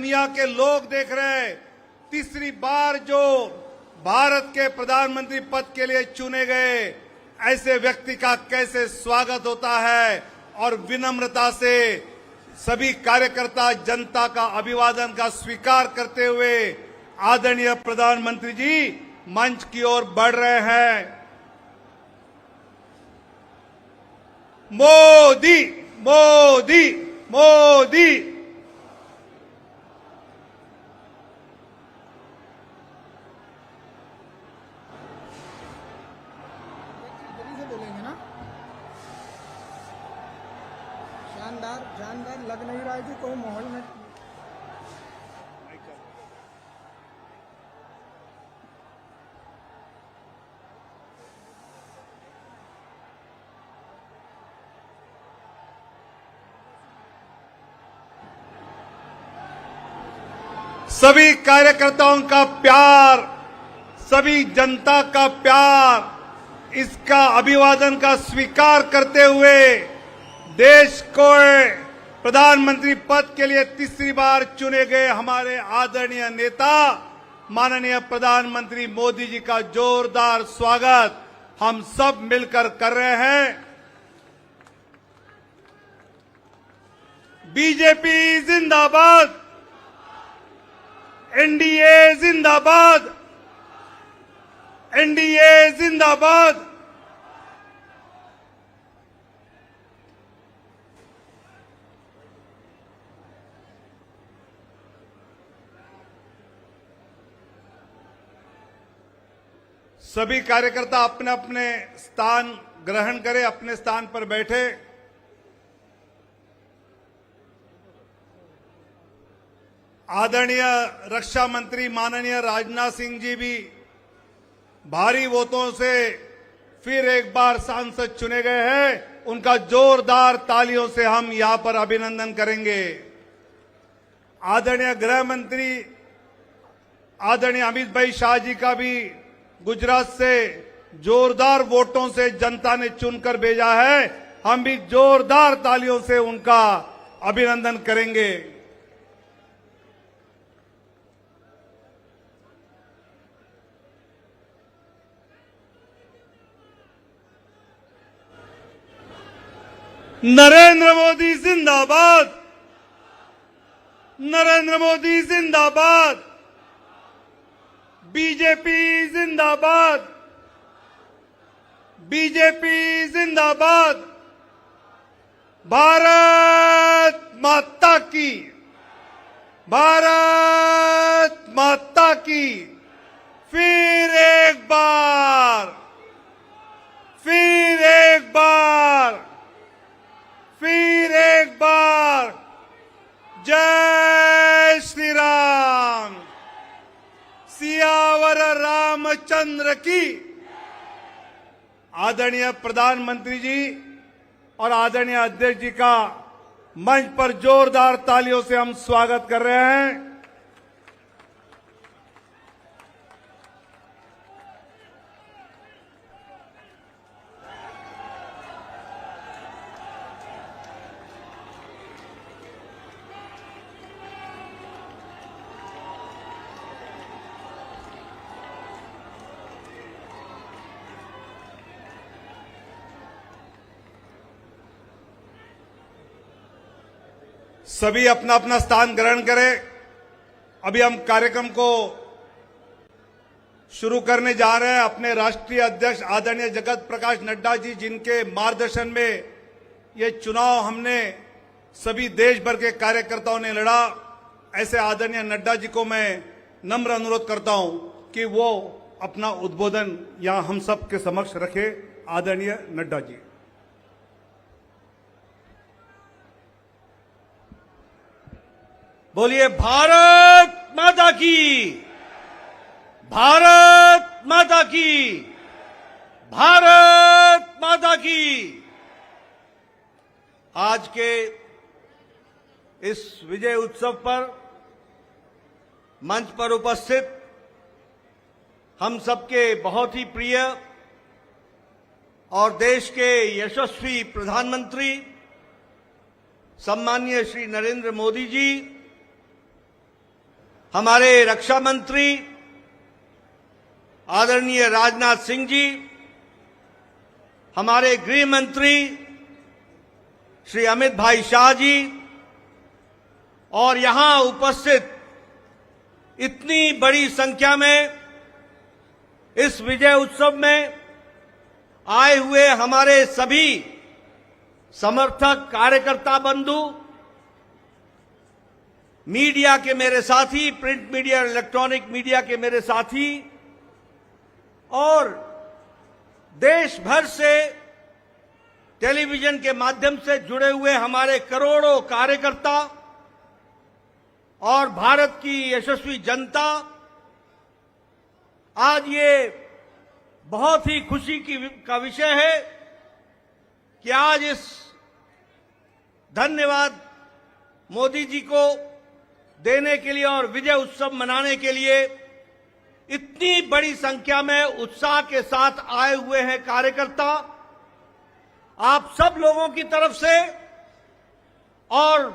दुनिया के लोग देख रहे हैं। तीसरी बार जो भारत के प्रधानमंत्री पद के लिए चुने गए ऐसे व्यक्ति का कैसे स्वागत होता है और विनम्रता से सभी कार्यकर्ता जनता का अभिवादन का स्वीकार करते हुए आदरणीय प्रधानमंत्री जी मंच की ओर बढ़ रहे हैं। मोदी मोदी मोदी। शानदार शानदार लग नहीं रहा है कि कोई माहौल में। सभी कार्यकर्ताओं का प्यार, सभी जनता का प्यार, इसका अभिवादन का स्वीकार करते हुए देश को प्रधानमंत्री पद के लिए तीसरी बार चुने गए हमारे आदरणीय नेता माननीय प्रधानमंत्री मोदी जी का जोरदार स्वागत हम सब मिलकर कर रहे हैं। बीजेपी जिंदाबाद, एनडीए जिंदाबाद, एनडीए जिंदाबाद। सभी कार्यकर्ता अपने अपने स्थान ग्रहण करें, अपने स्थान पर बैठे। आदरणीय रक्षा मंत्री माननीय राजनाथ सिंह जी भी भारी वोटों से फिर एक बार सांसद चुने गए हैं। उनका जोरदार तालियों से हम यहां पर अभिनंदन करेंगे। आदरणीय गृह मंत्री आदरणीय अमित भाई शाह जी का भी गुजरात से जोरदार वोटों से जनता ने चुनकर भेजा है। हम भी जोरदार तालियों से उनका अभिनंदन करेंगे। नरेंद्र मोदी जिंदाबाद, नरेंद्र मोदी जिंदाबाद, बीजेपी जिंदाबाद, बीजेपी जिंदाबाद। भारत माता की, भारत माता की। फिर एक बार, फिर एक बार, फिर एक बार जय श्री राम, सियावर रामचंद्र की। आदरणीय प्रधानमंत्री जी और आदरणीय अध्यक्ष जी का मंच पर जोरदार तालियों से हम स्वागत कर रहे हैं। सभी अपना अपना स्थान ग्रहण करें। अभी हम कार्यक्रम को शुरू करने जा रहे हैं। अपने राष्ट्रीय अध्यक्ष आदरणीय जगत प्रकाश नड्डा जी, जिनके मार्गदर्शन में ये चुनाव हमने सभी देश भर के कार्यकर्ताओं ने लड़ा, ऐसे आदरणीय नड्डा जी को मैं नम्र अनुरोध करता हूं कि वो अपना उद्बोधन यहां हम सब के समक्ष रखे। आदरणीय नड्डा जी। बोलिए भारत माता की, भारत माता की, भारत माता की। आज के इस विजय उत्सव पर मंच पर उपस्थित हम सबके बहुत ही प्रिय और देश के यशस्वी प्रधानमंत्री सम्माननीय श्री नरेंद्र मोदी जी हमारे रक्षा मंत्री आदरणीय राजनाथ सिंह जी, हमारे गृह मंत्री श्री अमित भाई शाह जी और यहां उपस्थित इतनी बड़ी संख्या में इस विजय उत्सव में आए हुए हमारे सभी समर्थक, कार्यकर्ता बंधु, मीडिया के मेरे साथी, प्रिंट मीडिया और इलेक्ट्रॉनिक मीडिया के मेरे साथी और देश भर से टेलीविजन के माध्यम से जुड़े हुए हमारे करोड़ों कार्यकर्ता और भारत की यशस्वी जनता, आज ये बहुत ही खुशी का विषय है कि आज इस धन्यवाद मोदी जी को देने के लिए और विजय उत्सव मनाने के लिए इतनी बड़ी संख्या में उत्साह के साथ आए हुए हैं कार्यकर्ता। आप सब लोगों की तरफ से और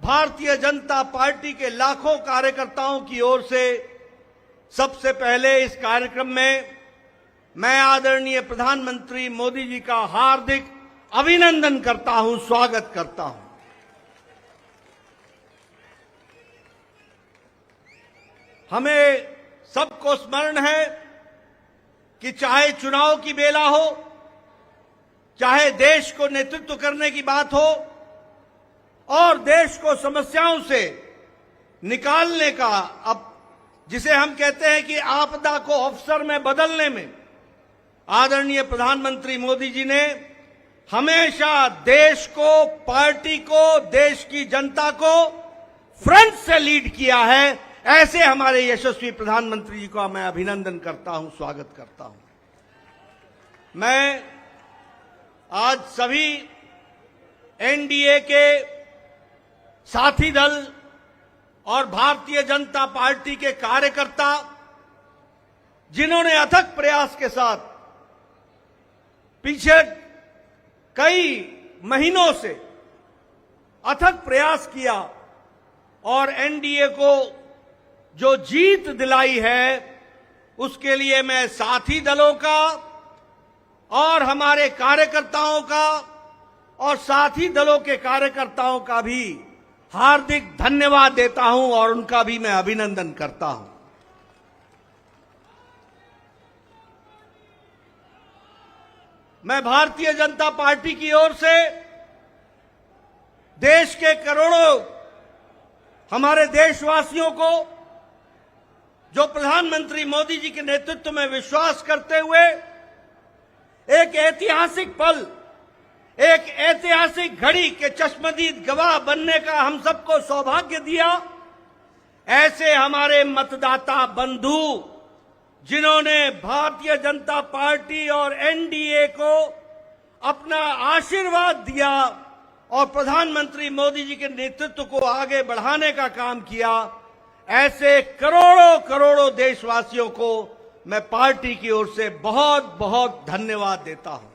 भारतीय जनता पार्टी के लाखों कार्यकर्ताओं की ओर से सबसे पहले इस कार्यक्रम में मैं आदरणीय प्रधानमंत्री मोदी जी का हार्दिक अभिनंदन करता हूं, स्वागत करता हूं। हमें सबको स्मरण है कि चाहे चुनाव की बेला हो, चाहे देश को नेतृत्व करने की बात हो और देश को समस्याओं से निकालने का, अब जिसे हम कहते हैं कि आपदा को अवसर में बदलने में आदरणीय प्रधानमंत्री मोदी जी ने हमेशा देश को, पार्टी को, देश की जनता को फ्रंट से लीड किया है। ऐसे हमारे यशस्वी प्रधानमंत्री जी का मैं अभिनंदन करता हूं, स्वागत करता हूं। मैं आज सभी एनडीए के साथी दल और भारतीय जनता पार्टी के कार्यकर्ता, जिन्होंने अथक प्रयास के साथ पीछे कई महीनों से अथक प्रयास किया और एनडीए को जो जीत दिलाई है, उसके लिए मैं साथी दलों का और हमारे कार्यकर्ताओं का और साथी दलों के कार्यकर्ताओं का भी हार्दिक धन्यवाद देता हूं और उनका भी मैं अभिनंदन करता हूं। मैं भारतीय जनता पार्टी की ओर से देश के करोड़ों हमारे देशवासियों को, जो प्रधानमंत्री मोदी जी के नेतृत्व में विश्वास करते हुए एक ऐतिहासिक पल, एक ऐतिहासिक घड़ी के चश्मदीद गवाह बनने का हम सबको सौभाग्य दिया, ऐसे हमारे मतदाता बंधु, जिन्होंने भारतीय जनता पार्टी और एनडीए को अपना आशीर्वाद दिया और प्रधानमंत्री मोदी जी के नेतृत्व को आगे बढ़ाने का काम किया, ऐसे करोड़ों करोड़ों देशवासियों को मैं पार्टी की ओर से बहुत बहुत धन्यवाद देता हूं।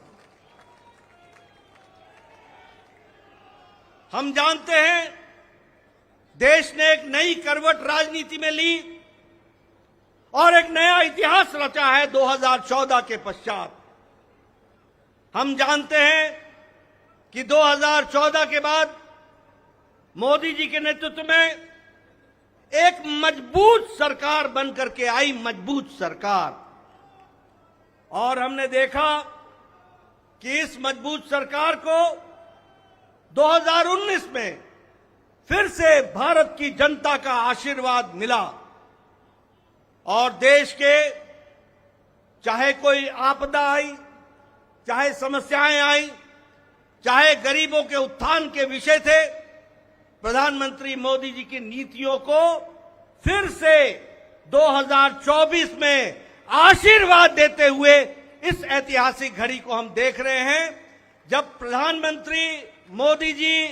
हम जानते हैं देश ने एक नई करवट राजनीति में ली और एक नया इतिहास रचा है 2014 के पश्चात। हम जानते हैं कि 2014 के बाद मोदी जी के नेतृत्व में एक मजबूत सरकार बनकर के आई, मजबूत सरकार, और हमने देखा कि इस मजबूत सरकार को 2019 में फिर से भारत की जनता का आशीर्वाद मिला और देश के चाहे कोई आपदा आई, चाहे समस्याएं आई, चाहे गरीबों के उत्थान के विषय थे, प्रधानमंत्री मोदी जी की नीतियों को फिर से 2024 में आशीर्वाद देते हुए इस ऐतिहासिक घड़ी को हम देख रहे हैं, जब प्रधानमंत्री मोदी जी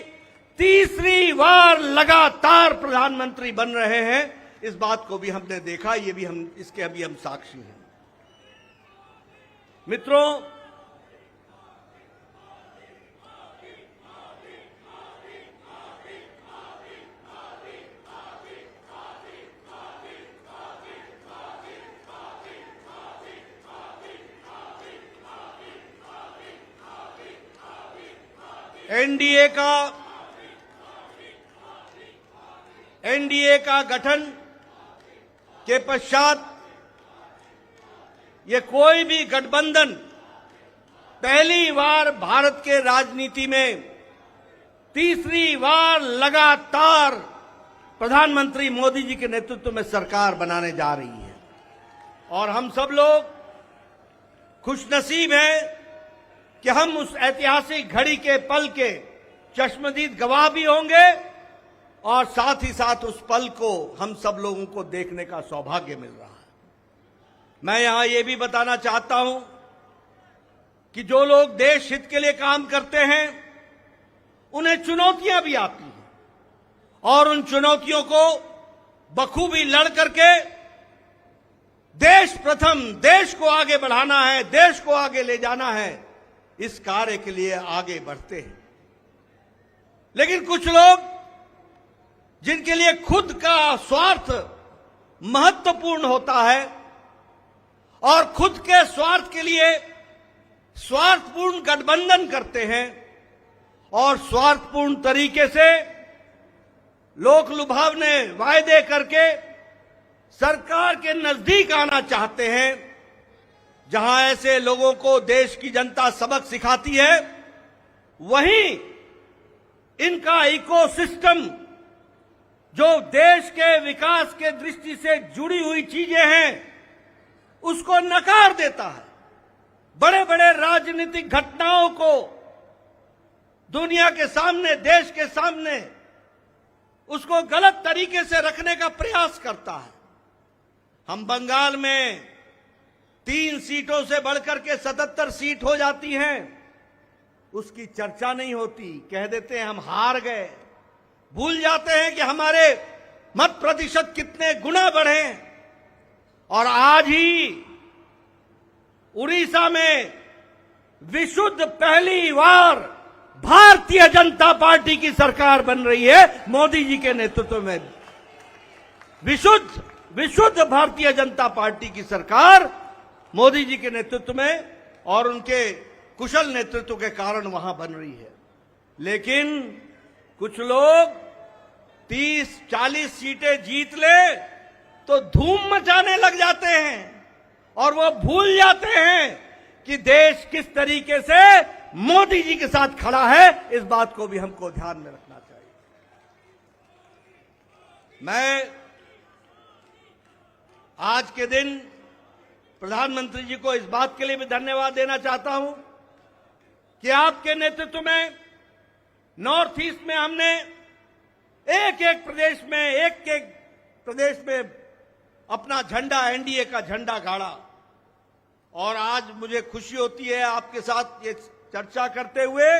तीसरी बार लगातार प्रधानमंत्री बन रहे हैं। इस बात को भी हमने देखा, ये भी इसके अभी हम साक्षी हैं। मित्रों, एनडीए का गठन के पश्चात ये कोई भी गठबंधन पहली बार भारत के राजनीति में तीसरी बार लगातार प्रधानमंत्री मोदी जी के नेतृत्व में सरकार बनाने जा रही है। और हम सब लोग खुशनसीब हैं कि हम उस ऐतिहासिक घड़ी के पल के चश्मदीद गवाह भी होंगे और साथ ही साथ उस पल को हम सब लोगों को देखने का सौभाग्य मिल रहा है। मैं यहां ये भी बताना चाहता हूं कि जो लोग देश हित के लिए काम करते हैं उन्हें चुनौतियां भी आती हैं और उन चुनौतियों को बखूबी लड़ करके देश प्रथम, देश को आगे बढ़ाना है, देश को आगे ले जाना है, इस कार्य के लिए आगे बढ़ते हैं। लेकिन कुछ लोग जिनके लिए खुद का स्वार्थ महत्वपूर्ण होता है और खुद के स्वार्थ के लिए स्वार्थपूर्ण गठबंधन करते हैं और स्वार्थपूर्ण तरीके से लोक लुभावने वायदे करके सरकार के नजदीक आना चाहते हैं, जहां ऐसे लोगों को देश की जनता सबक सिखाती है, वहीं इनका इकोसिस्टम जो देश के विकास के दृष्टि से जुड़ी हुई चीजें हैं उसको नकार देता है। बड़े बड़े राजनीतिक घटनाओं को दुनिया के सामने, देश के सामने उसको गलत तरीके से रखने का प्रयास करता है। हम बंगाल में 3 सीटों से बढ़कर के 77 सीट हो जाती हैं, उसकी चर्चा नहीं होती, कह देते हैं हम हार गए, भूल जाते हैं कि हमारे मत प्रतिशत कितने गुना बढ़े। और आज ही उड़ीसा में विशुद्ध पहली बार भारतीय जनता पार्टी की सरकार बन रही है मोदी जी के नेतृत्व में। विशुद्ध भारतीय जनता पार्टी की सरकार मोदी जी के नेतृत्व में और उनके कुशल नेतृत्व के कारण वहां बन रही है। लेकिन कुछ लोग 30-40 सीटें जीत ले तो धूम मचाने लग जाते हैं और वो भूल जाते हैं कि देश किस तरीके से मोदी जी के साथ खड़ा है। इस बात को भी हमको ध्यान में रखना चाहिए। मैं आज के दिन प्रधानमंत्री जी को इस बात के लिए भी धन्यवाद देना चाहता हूं कि आपके नेतृत्व में नॉर्थ ईस्ट में हमने एक एक प्रदेश में अपना झंडा, एनडीए का झंडा गाड़ा। और आज मुझे खुशी होती है आपके साथ ये चर्चा करते हुए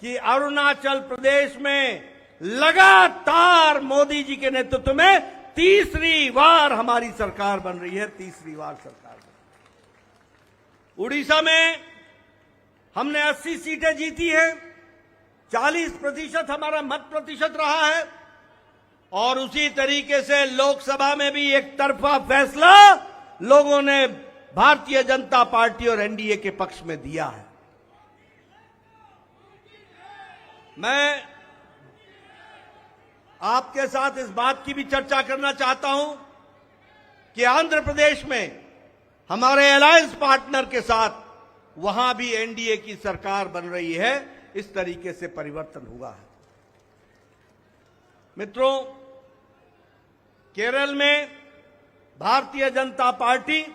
कि अरुणाचल प्रदेश में लगातार मोदी जी के नेतृत्व में तीसरी बार हमारी सरकार बन रही है, तीसरी बार सरकार बन रही है। उड़ीसा में हमने 80 सीटें जीती हैं, 40% हमारा मत प्रतिशत रहा है और उसी तरीके से लोकसभा में भी एक तरफा फैसला लोगों ने भारतीय जनता पार्टी और एनडीए के पक्ष में दिया है। मैं आपके साथ इस बात की भी चर्चा करना चाहता हूं कि आंध्र प्रदेश में हमारे अलायंस पार्टनर के साथ वहां भी एनडीए की सरकार बन रही है। इस तरीके से परिवर्तन हुआ है। मित्रों, केरल में भारतीय जनता पार्टी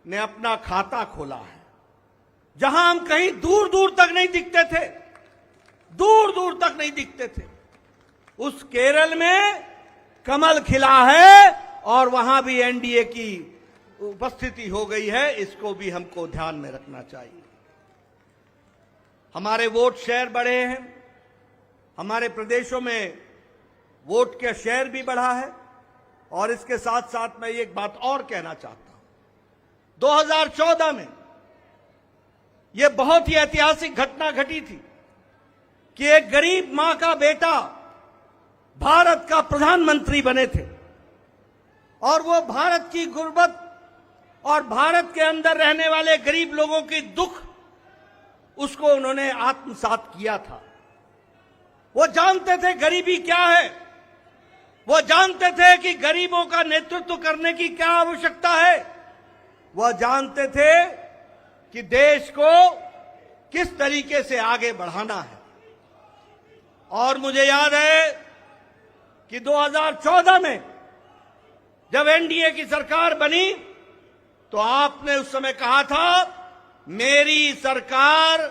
ने अपना खाता खोला है, जहां हम कहीं दूर दूर तक नहीं दिखते थे, दूर दूर तक नहीं दिखते थे, उस केरल में कमल खिला है और वहां भी एनडीए की उपस्थिति हो गई है। इसको भी हमको ध्यान में रखना चाहिए। हमारे वोट शेयर बढ़े हैं, हमारे प्रदेशों में वोट का शेयर भी बढ़ा है। और इसके साथ साथ मैं एक बात और कहना चाहता हूं, 2014 में यह बहुत ही ऐतिहासिक घटना घटी थी कि एक गरीब मां का बेटा भारत का प्रधानमंत्री बने थे और वो भारत की गुर्बत और भारत के अंदर रहने वाले गरीब लोगों की दुख उसको उन्होंने आत्मसात किया था। वो जानते थे गरीबी क्या है, वो जानते थे कि गरीबों का नेतृत्व करने की क्या आवश्यकता है, वह जानते थे कि देश को किस तरीके से आगे बढ़ाना है। और मुझे याद है कि 2014 में जब एनडीए की सरकार बनी तो आपने उस समय कहा था, मेरी सरकार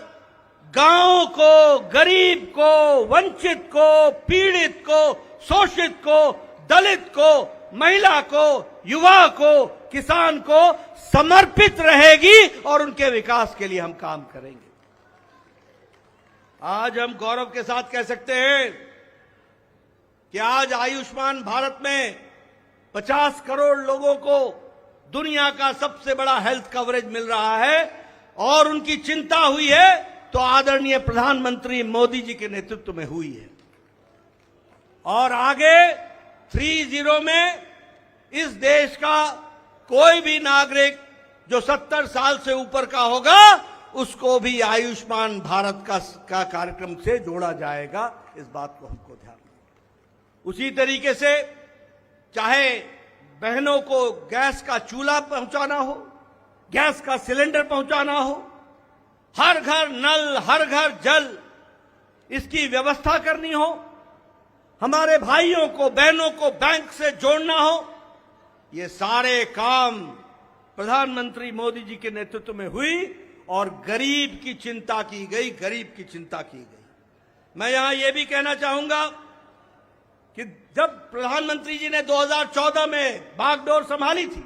गांव को, गरीब को, वंचित को, पीड़ित को, शोषित को, दलित को, महिला को, युवा को, किसान को समर्पित रहेगी और उनके विकास के लिए हम काम करेंगे। आज हम गौरव के साथ कह सकते हैं कि आज आयुष्मान भारत में 50 करोड़ लोगों को दुनिया का सबसे बड़ा हेल्थ कवरेज मिल रहा है और उनकी चिंता हुई है तो आदरणीय प्रधानमंत्री मोदी जी के नेतृत्व में हुई है। और आगे 30 में इस देश का कोई भी नागरिक जो 70 साल से ऊपर का होगा उसको भी आयुष्मान भारत का कार्यक्रम से जोड़ा जाएगा। इस बात को हमको ध्यान रखना। उसी तरीके से चाहे बहनों को गैस का चूल्हा पहुंचाना हो, गैस का सिलेंडर पहुंचाना हो, हर घर नल, हर घर जल, इसकी व्यवस्था करनी हो, हमारे भाइयों को, बहनों को बैंक से जोड़ना हो, ये सारे काम प्रधानमंत्री मोदी जी के नेतृत्व में हुई और गरीब की चिंता की गई, गरीब की चिंता की गई। मैं यहां यह भी कहना चाहूंगा कि जब प्रधानमंत्री जी ने 2014 में बागडोर संभाली थी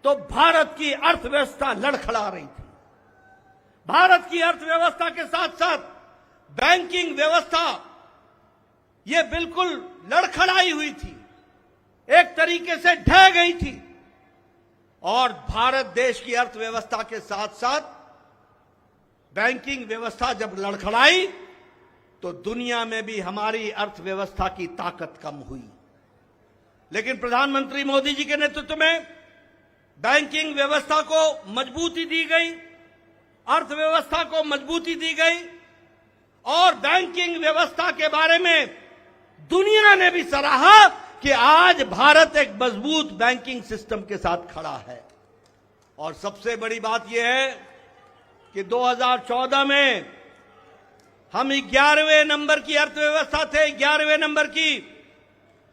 तो भारत की अर्थव्यवस्था लड़खड़ा रही थी। भारत की अर्थव्यवस्था के साथ साथ बैंकिंग व्यवस्था ये बिल्कुल लड़खड़ाई हुई थी, एक तरीके से ढह गई थी। और भारत देश की अर्थव्यवस्था के साथ साथ बैंकिंग व्यवस्था जब लड़खड़ाई तो दुनिया में भी हमारी अर्थव्यवस्था की ताकत कम हुई। लेकिन प्रधानमंत्री मोदी जी के नेतृत्व में बैंकिंग व्यवस्था को मजबूती दी गई, अर्थव्यवस्था को मजबूती दी गई और बैंकिंग व्यवस्था के बारे में दुनिया ने भी सराहा कि आज भारत एक मजबूत बैंकिंग सिस्टम के साथ खड़ा है। और सबसे बड़ी बात यह है कि 2014 में हम 11वें नंबर की अर्थव्यवस्था थे, 11वें नंबर की।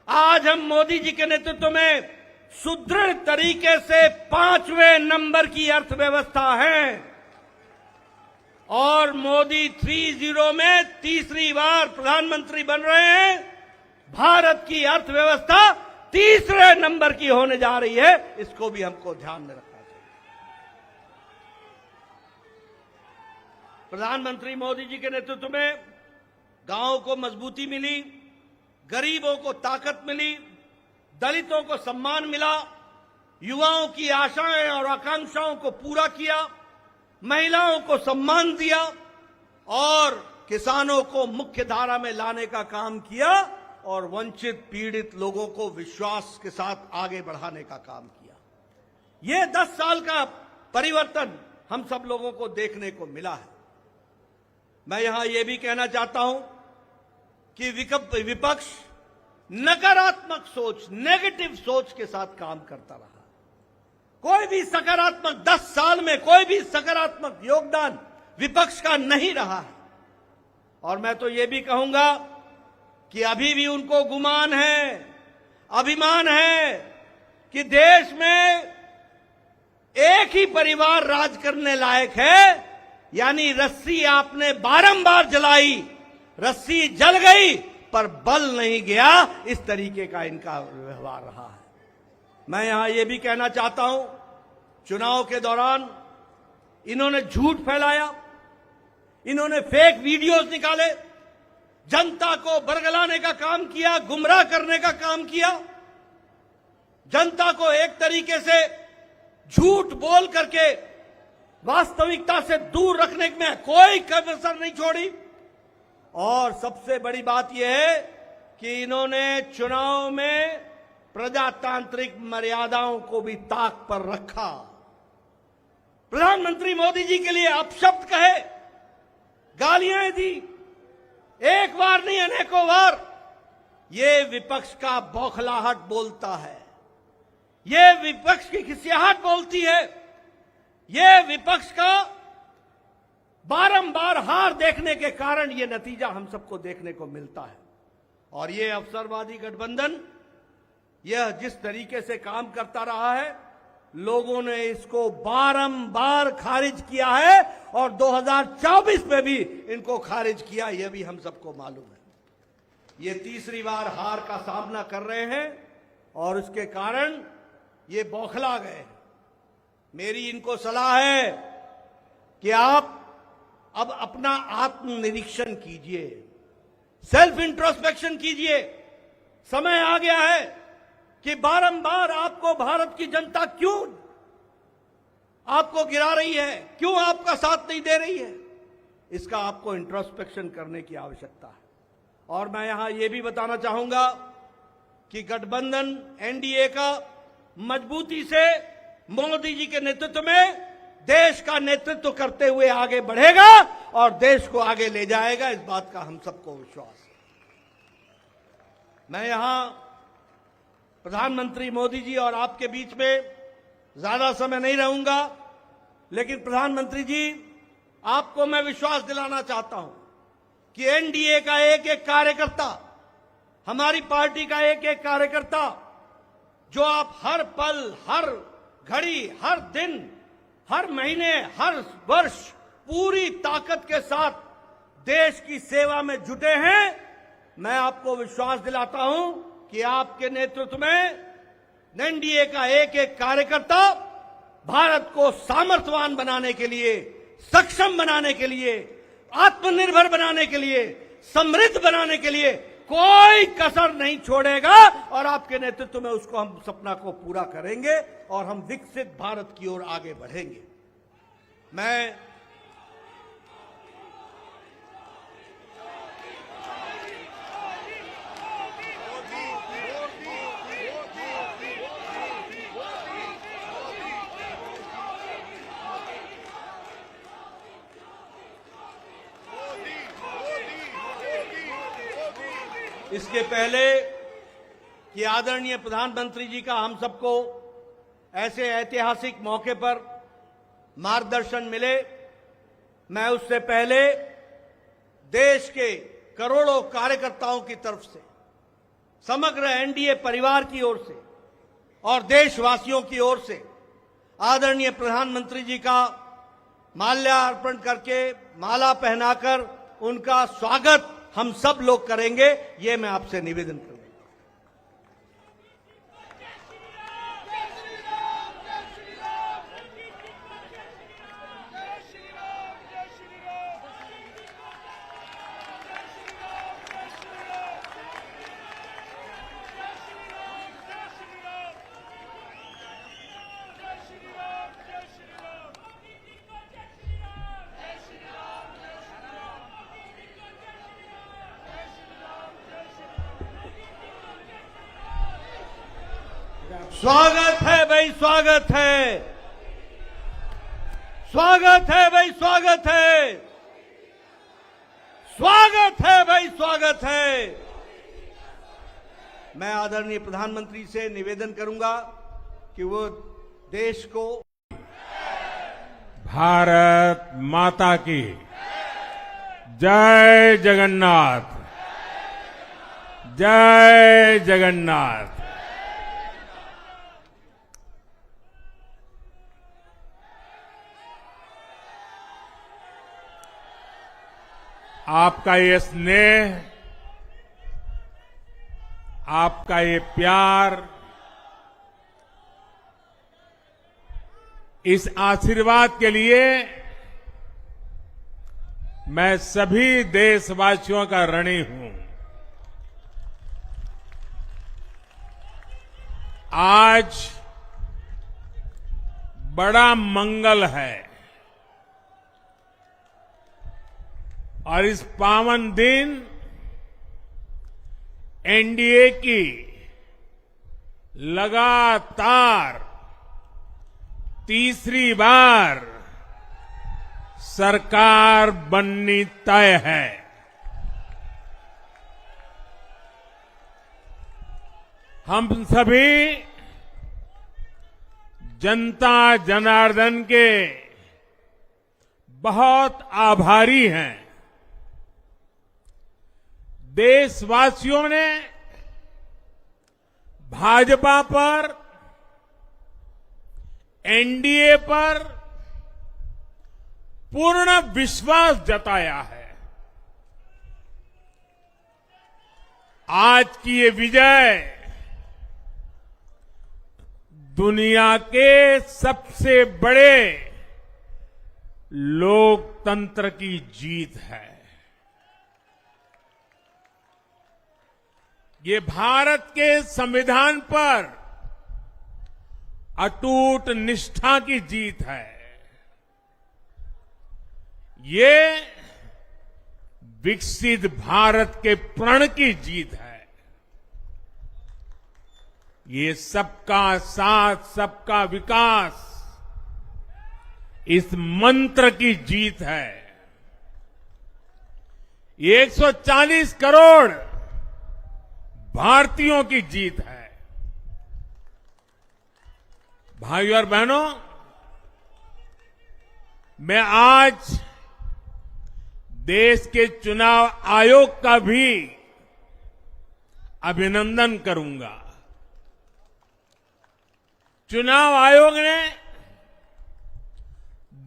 आज हम मोदी जी के नेतृत्व में सुदृढ़ तरीके से 5वें नंबर की अर्थव्यवस्था है। और मोदी 30 में तीसरी बार प्रधानमंत्री बन रहे हैं। भारत की अर्थव्यवस्था तीसरे नंबर की होने जा रही है, इसको भी हमको ध्यान में रखना चाहिए। प्रधानमंत्री मोदी जी के नेतृत्व में गांवों को मजबूती मिली, गरीबों को ताकत मिली, दलितों को सम्मान मिला, युवाओं की आशाएं और आकांक्षाओं को पूरा किया, महिलाओं को सम्मान दिया और किसानों को मुख्य धारा में लाने का काम किया और वंचित पीड़ित लोगों को विश्वास के साथ आगे बढ़ाने का काम किया। ये 10 साल का परिवर्तन हम सब लोगों को देखने को मिला है। मैं यहां यह भी कहना चाहता हूं कि विपक्ष नकारात्मक सोच, नेगेटिव सोच के साथ काम करता रहा। कोई भी सकारात्मक 10 साल में कोई भी सकारात्मक योगदान विपक्ष का नहीं रहा है। और मैं तो यह भी कहूंगा कि अभी भी उनको गुमान है, अभिमान है कि देश में एक ही परिवार राज करने लायक है। यानी रस्सी आपने बारंबार जलाई, रस्सी जल गई पर बल नहीं गया, इस तरीके का इनका व्यवहार रहा है। मैं यहां यह भी कहना चाहता हूं, चुनाव के दौरान इन्होंने झूठ फैलाया, इन्होंने फेक वीडियोस निकाले, जनता को बरगलाने का काम किया, गुमराह करने का काम किया, जनता को एक तरीके से झूठ बोल करके वास्तविकता से दूर रखने में कोई कसर नहीं छोड़ी। और सबसे बड़ी बात यह है कि इन्होंने चुनाव में प्रजातांत्रिक मर्यादाओं को भी ताक पर रखा। प्रधानमंत्री मोदी जी के लिए अपशब्द कहे गालियां दी, एक बार नहीं अनेकों बार। ये विपक्ष का बौखलाहट बोलता है, ये विपक्ष की खिसियाहट बोलती है, ये विपक्ष का बारंबार हार देखने के कारण ये नतीजा हम सबको देखने को मिलता है। और ये अवसरवादी गठबंधन यह जिस तरीके से काम करता रहा है, लोगों ने इसको बारंबार खारिज किया है और 2024 में भी इनको खारिज किया, यह भी हम सबको मालूम है। ये तीसरी बार हार का सामना कर रहे हैं और उसके कारण ये बौखला गए। मेरी इनको सलाह है कि आप अब अपना आत्मनिरीक्षण कीजिए, सेल्फ इंट्रोस्पेक्शन कीजिए। समय आ गया है कि बारंबार आपको भारत की जनता क्यों आपको गिरा रही है, क्यों आपका साथ नहीं दे रही है, इसका आपको इंट्रोस्पेक्शन करने की आवश्यकता है। और मैं यहां यह भी बताना चाहूंगा कि गठबंधन एनडीए का मजबूती से मोदी जी के नेतृत्व में देश का नेतृत्व करते हुए आगे बढ़ेगा और देश को आगे ले जाएगा, इस बात का हम सबको विश्वास है। मैं यहां प्रधानमंत्री मोदी जी और आपके बीच में ज्यादा समय नहीं रहूंगा, लेकिन प्रधानमंत्री जी आपको मैं विश्वास दिलाना चाहता हूं कि एनडीए का एक एक कार्यकर्ता, हमारी पार्टी का एक एक कार्यकर्ता, जो आप हर पल, हर घड़ी, हर दिन, हर महीने, हर वर्ष पूरी ताकत के साथ देश की सेवा में जुटे हैं, मैं आपको विश्वास दिलाता हूं कि आपके नेतृत्व में एनडीए का एक एक कार्यकर्ता भारत को सामर्थ्यवान बनाने के लिए, सक्षम बनाने के लिए, आत्मनिर्भर बनाने के लिए, समृद्ध बनाने के लिए कोई कसर नहीं छोड़ेगा और आपके नेतृत्व में उसको हम सपना को पूरा करेंगे और हम विकसित भारत की ओर आगे बढ़ेंगे। मैं इसके पहले कि आदरणीय प्रधानमंत्री जी का हम सबको ऐसे ऐतिहासिक मौके पर मार्गदर्शन मिले, मैं उससे पहले देश के करोड़ों कार्यकर्ताओं की तरफ से, समग्र एनडीए परिवार की ओर से और देशवासियों की ओर से आदरणीय प्रधानमंत्री जी का माल्यार्पण करके, माला पहनाकर उनका स्वागत हम सब लोग करेंगे, ये मैं आपसे निवेदन करूंगा। स्वागत है भाई, स्वागत है, स्वागत है भाई, स्वागत है, स्वागत है भाई, स्वागत है। मैं आदरणीय प्रधानमंत्री से निवेदन करूंगा कि वो देश को भारत माता की जय जगन्नाथ, जय जगन्नाथ। आपका ये स्नेह, आपका ये प्यार, इस आशीर्वाद के लिए मैं सभी देशवासियों का ऋणी हूं। आज बड़ा मंगल है और इस पावन दिन एनडीए की लगातार तीसरी बार सरकार बननी तय है। हम सभी जनता जनार्दन के बहुत आभारी हैं। देशवासियों ने भाजपा पर, एनडीए पर पूर्ण विश्वास जताया है। आज की ये विजय दुनिया के सबसे बड़े लोकतंत्र की जीत है। ये भारत के संविधान पर अटूट निष्ठा की जीत है। ये विकसित भारत के प्रण की जीत है। ये सबका साथ, सबका विकास, इस मंत्र की जीत है। ये 140 करोड़ भारतीयों की जीत है। भाइयों और बहनों, मैं आज देश के चुनाव आयोग का भी अभिनंदन करूंगा। चुनाव आयोग ने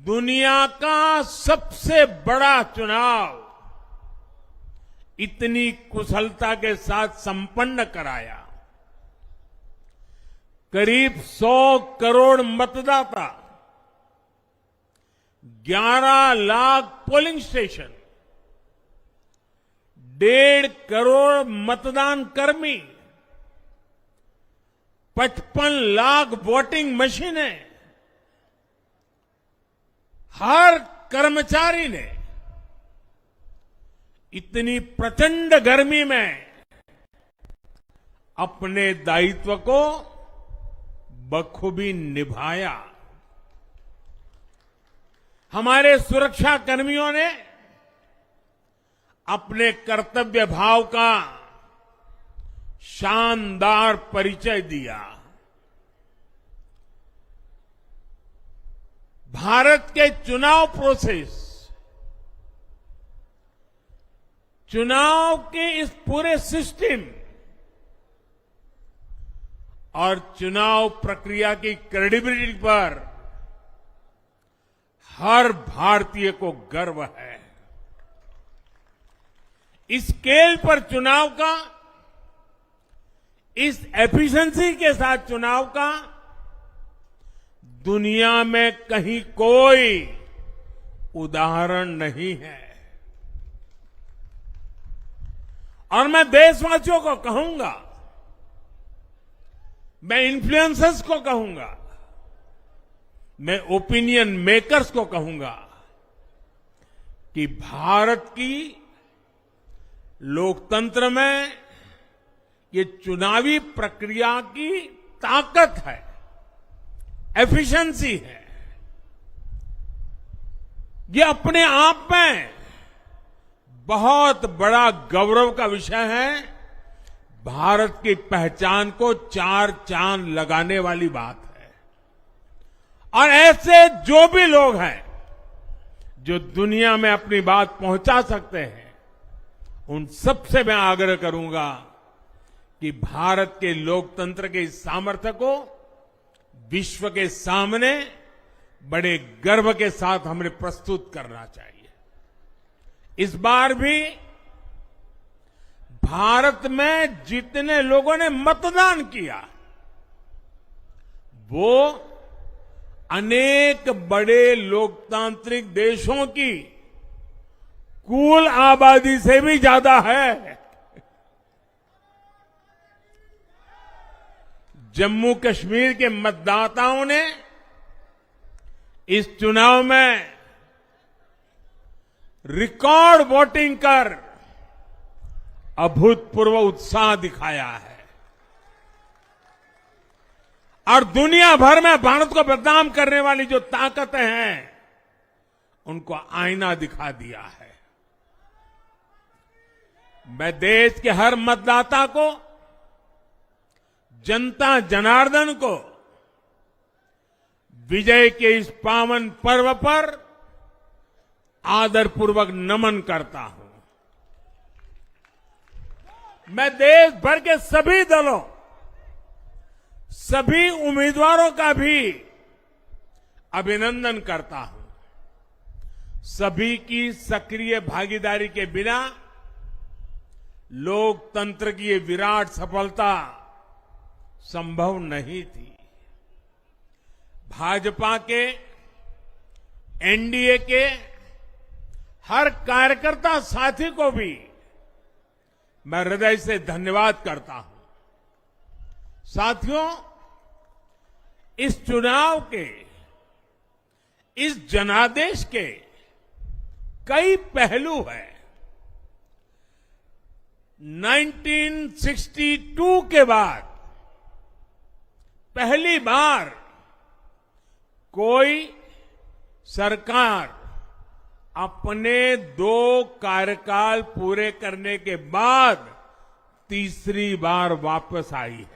दुनिया का सबसे बड़ा चुनाव इतनी कुशलता के साथ संपन्न कराया। करीब 100 करोड़ मतदाता, 11 लाख पोलिंग स्टेशन, 1.5 करोड़ मतदान कर्मी, 55 लाख वोटिंग मशीनें, हर कर्मचारी ने इतनी प्रचंड गर्मी में अपने दायित्व को बखूबी निभाया। हमारे सुरक्षा कर्मियों ने अपने कर्तव्य भाव का शानदार परिचय दिया। भारत के चुनाव प्रोसेस, चुनाव के इस पूरे सिस्टम और चुनाव प्रक्रिया की क्रेडिबिलिटी पर हर भारतीय को गर्व है। इस स्केल पर चुनाव का, इस एफिशिएंसी के साथ चुनाव का दुनिया में कहीं कोई उदाहरण नहीं है। और मैं देशवासियों को कहूंगा, मैं इन्फ्लुएंसर्स को कहूंगा, मैं ओपिनियन मेकर्स को कहूंगा कि भारत की लोकतंत्र में ये चुनावी प्रक्रिया की ताकत है, एफिशिएंसी है। ये अपने आप में बहुत बड़ा गौरव का विषय है। भारत की पहचान को 4 चांद लगाने वाली बात है। और ऐसे जो भी लोग हैं जो दुनिया में अपनी बात पहुंचा सकते हैं, उन सबसे मैं आग्रह करूंगा कि भारत के लोकतंत्र के इस सामर्थ्य को विश्व के सामने बड़े गर्व के साथ हमें प्रस्तुत करना चाहिए। इस बार भी भारत में जितने लोगों ने मतदान किया, वो अनेक बड़े लोकतांत्रिक देशों की कुल आबादी से भी ज्यादा है। जम्मू कश्मीर के मतदाताओं ने इस चुनाव में रिकॉर्ड वोटिंग कर अभूतपूर्व उत्साह दिखाया है। और दुनिया भर में भारत को बदनाम करने वाली जो ताकतें हैं, उनको आईना दिखा दिया है। मैं देश के हर मतदाता को, जनता जनार्दन को विजय के इस पावन पर्व पर आदरपूर्वक नमन करता हूं। मैं देश भर के सभी दलों, सभी उम्मीदवारों का भी अभिनंदन करता हूं। सभी की सक्रिय भागीदारी के बिना लोकतंत्र की ये विराट सफलता संभव नहीं थी। भाजपा के, एनडीए के हर कार्यकर्ता साथी को भी मैं हृदय से धन्यवाद करता हूं। साथियों, इस चुनाव के, इस जनादेश के कई पहलू हैं। 1962 के बाद पहली बार कोई सरकार अपने 2 कार्यकाल पूरे करने के बाद तीसरी बार वापस आई है।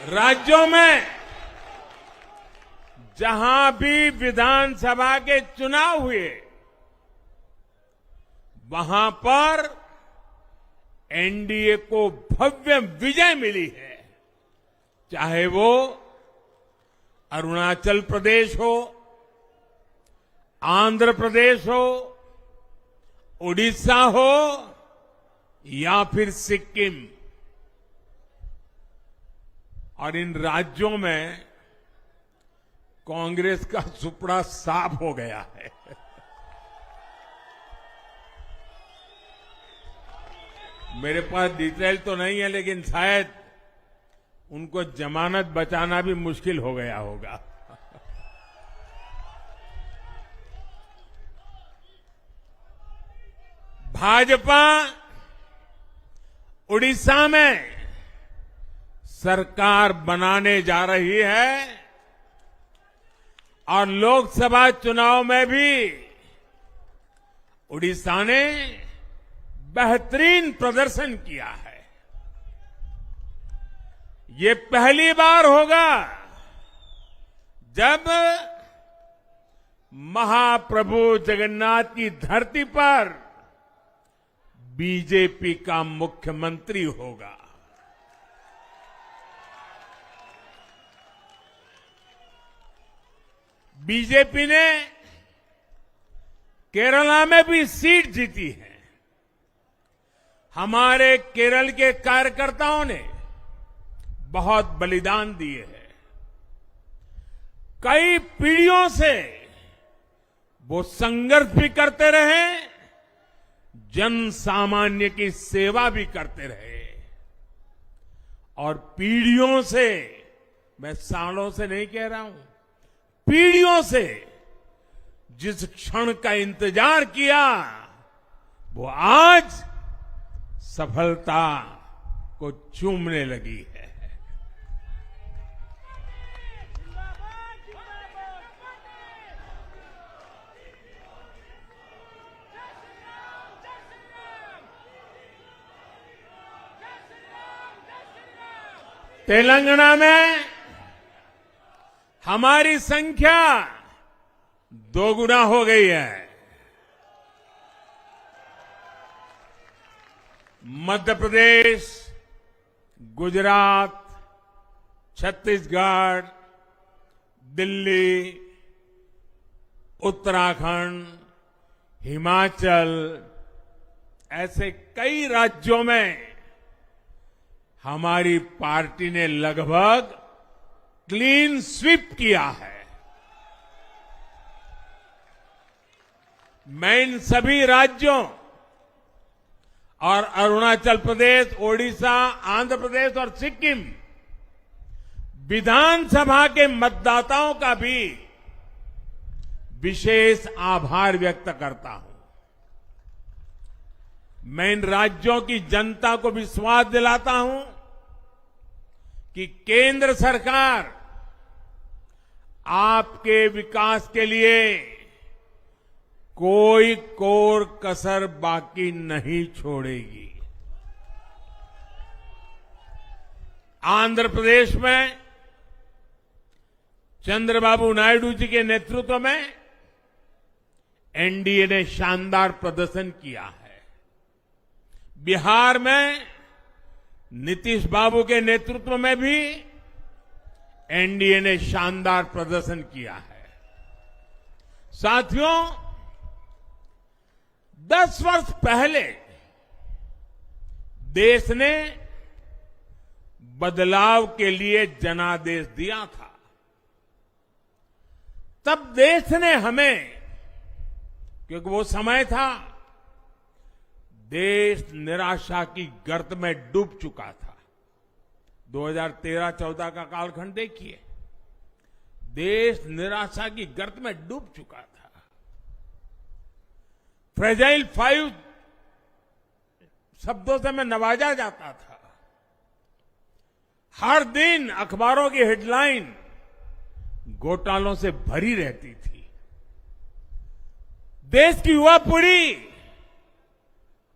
राज्यों में जहां भी विधानसभा के चुनाव हुए, वहां पर एनडीए को भव्य विजय मिली है। चाहे वो अरुणाचल प्रदेश हो, आंध्र प्रदेश हो, उड़ीसा हो या फिर सिक्किम। और इन राज्यों में कांग्रेस का सुपड़ा साफ हो गया है। मेरे पास डिटेल तो नहीं है, लेकिन शायद उनको जमानत बचाना भी मुश्किल हो गया होगा। भाजपा उड़ीसा में सरकार बनाने जा रही है और लोकसभा चुनाव में भी उड़ीसा ने बेहतरीन प्रदर्शन किया है। ये पहली बार होगा जब महाप्रभु जगन्नाथ की धरती पर बीजेपी का मुख्यमंत्री होगा। बीजेपी ने केरला में भी सीट जीती है। हमारे केरल के कार्यकर्ताओं ने बहुत बलिदान दिए हैं। कई पीढ़ियों से वो संघर्ष भी करते रहे, जन सामान्य की सेवा भी करते रहे। और पीढ़ियों से, मैं सालों से नहीं कह रहा हूं, पीढ़ियों से जिस क्षण का इंतजार किया, वो आज सफलता को चूमने लगी है। तेलंगाना में हमारी संख्या 2 गुना हो गई है। मध्य प्रदेश, गुजरात, छत्तीसगढ़, दिल्ली, उत्तराखंड, हिमाचल, ऐसे कई राज्यों में हमारी पार्टी ने लगभग क्लीन स्वीप किया है। मैं इन सभी राज्यों और अरुणाचल प्रदेश, ओडिशा, आंध्र प्रदेश और सिक्किम विधानसभा के मतदाताओं का भी विशेष आभार व्यक्त करता हूं। मैं इन राज्यों की जनता को विश्वास दिलाता हूं कि केंद्र सरकार आपके विकास के लिए कोई कोर कसर बाकी नहीं छोड़ेगी। आंध्र प्रदेश में चंद्रबाबू नायडू जी के नेतृत्व में एनडीए ने शानदार प्रदर्शन किया है। बिहार में नीतीश बाबू के नेतृत्व में भी एनडीए ने शानदार प्रदर्शन किया है। साथियों, 10 वर्ष पहले देश ने बदलाव के लिए जनादेश दिया था। तब देश ने हमें, क्योंकि वो समय था देश निराशा की गर्त में डूब चुका था। 2013-14 का कालखंड देखिए, देश निराशा की गर्त में डूब चुका था। फ्रेजाइल 5 शब्दों से मैं नवाजा जाता था। हर दिन अखबारों की हेडलाइन घोटालों से भरी रहती थी। देश की युवा पीढ़ी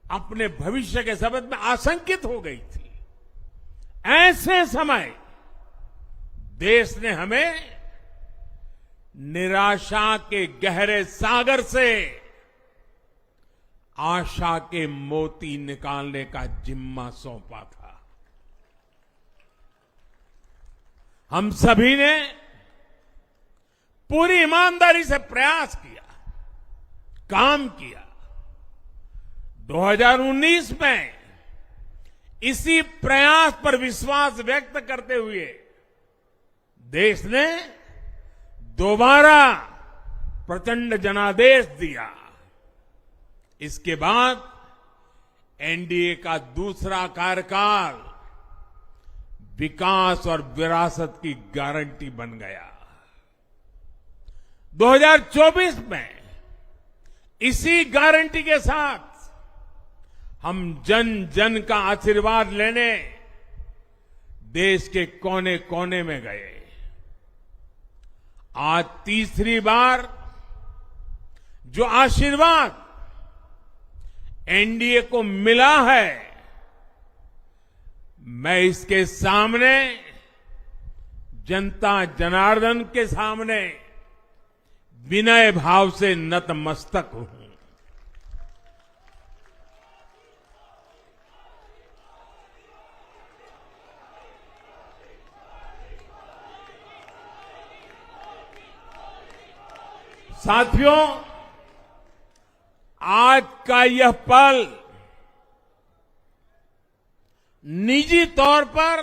अपने भविष्य के संबंध में आशंकित हो गई थी। ऐसे समय देश ने हमें निराशा के गहरे सागर से आशा के मोती निकालने का जिम्मा सौंपा था। हम सभी ने पूरी ईमानदारी से प्रयास किया, काम किया। 2019 में इसी प्रयास पर विश्वास व्यक्त करते हुए देश ने दोबारा प्रचंड जनादेश दिया। इसके बाद एनडीए का दूसरा कार्यकाल विकास और विरासत की गारंटी बन गया। 2024 में इसी गारंटी के साथ हम जन जन का आशीर्वाद लेने देश के कोने कोने में गए। आज तीसरी बार जो आशीर्वाद एनडीए को मिला है, मैं इसके सामने, जनता जनार्दन के सामने विनय भाव से नतमस्तक हूं। साथियों, आज का यह पल निजी तौर पर